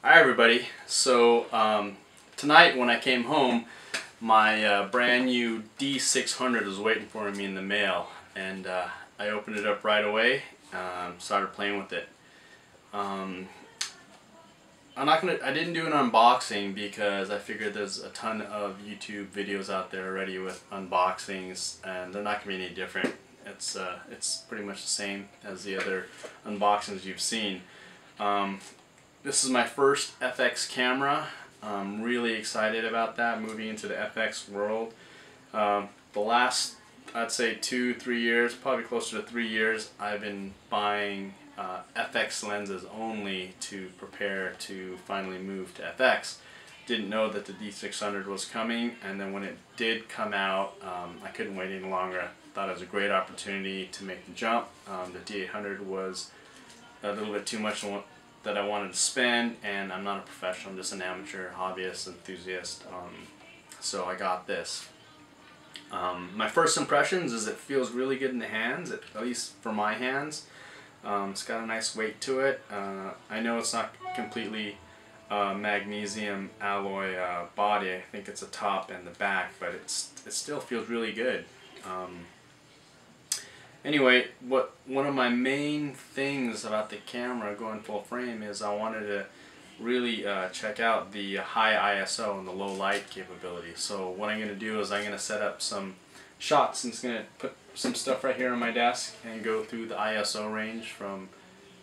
Hi everybody. So tonight when I came home, my brand new D600 was waiting for me in the mail, and I opened it up right away. Started playing with it. I didn't do an unboxing because I figured there's a ton of YouTube videos out there already with unboxings, and they're not gonna be any different. It's pretty much the same as the other unboxings you've seen. This is my first FX camera. I'm really excited about that, moving into the FX world. The last, I'd say 2-3 years, probably closer to 3 years, I've been buying FX lenses only to prepare to finally move to FX. Didn't know that the D600 was coming, and then when it did come out, I couldn't wait any longer. I thought it was a great opportunity to make the jump. The D800 was a little bit too much that I wanted to spend, and I'm not a professional, I'm just an amateur, hobbyist, enthusiast, so I got this. My first impressions is it feels really good in the hands, at least for my hands. It's got a nice weight to it. I know it's not completely magnesium alloy body. I think it's the top and the back, but it still feels really good. Anyway, one of my main things about the camera going full frame is I wanted to really check out the high ISO and the low light capability. So what I'm going to do is I'm going to set up some shots, and it's going to put some stuff right here on my desk and go through the ISO range from,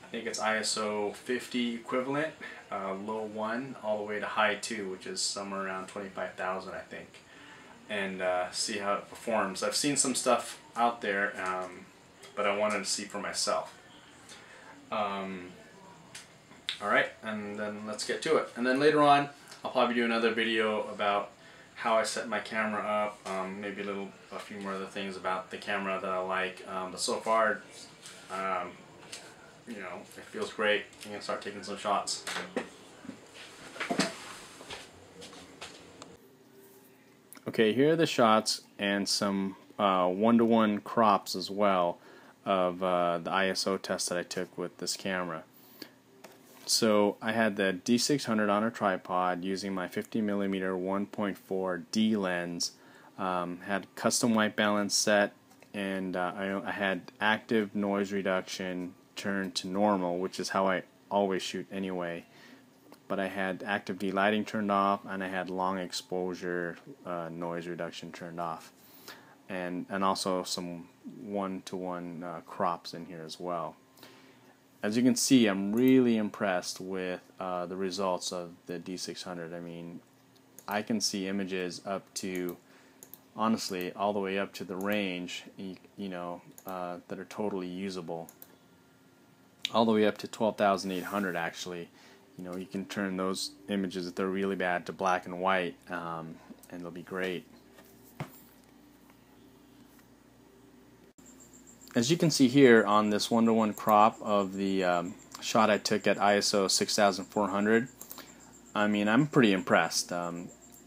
I think it's ISO 50 equivalent, low 1, all the way to high 2, which is somewhere around 25,000 I think, and see how it performs. I've seen some stuff out there, but I wanted to see for myself. Alright, and then let's get to it. And then later on, I'll probably do another video about how I set my camera up, maybe a few more other things about the camera that I like. But so far, you know, it feels great. I'm gonna start taking some shots. Okay, here are the shots and some one-to-one crops as well of the ISO test that I took with this camera. So I had the D600 on a tripod using my 50mm 1.4 D lens, had custom white balance set, and I had active noise reduction turned to normal, which is how I always shoot anyway. But I had active delighting turned off, and I had long exposure noise reduction turned off, and also some one-to-one crops in here as well. As you can see, I'm really impressed with the results of the D600. I mean, I can see images up to, honestly, all the way up to the range, you know, that are totally usable. All the way up to 12,800 actually. You know, you can turn those images, if they're really bad, to black and white, and they'll be great. As you can see here on this one-to-one crop of the shot I took at ISO 6400, I mean, I'm pretty impressed.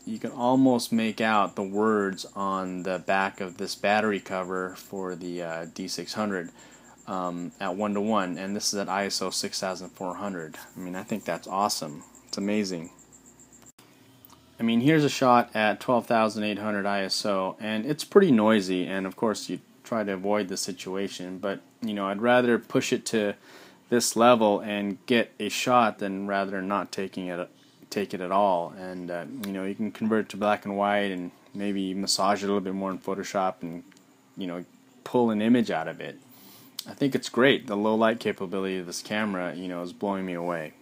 You can almost make out the words on the back of this battery cover for the D600 at 1-to-1, and this is at ISO 6400. I mean, I think that's awesome. It's amazing. I mean, here's a shot at 12,800 ISO, and it's pretty noisy, and of course you try to avoid the situation, but you know, I'd rather push it to this level and get a shot than rather not take it at all. And you know, you can convert it to black and white and maybe massage it a little bit more in Photoshop and, you know, pull an image out of it. I think it's great. The low light capability of this camera, you know, is blowing me away.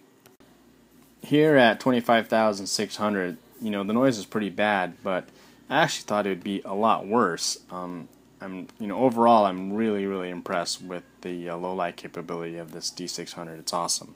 Here at 25,600, you know, the noise is pretty bad, but I actually thought it would be a lot worse. You know, overall, I'm really impressed with the low light capability of this D600. It's awesome.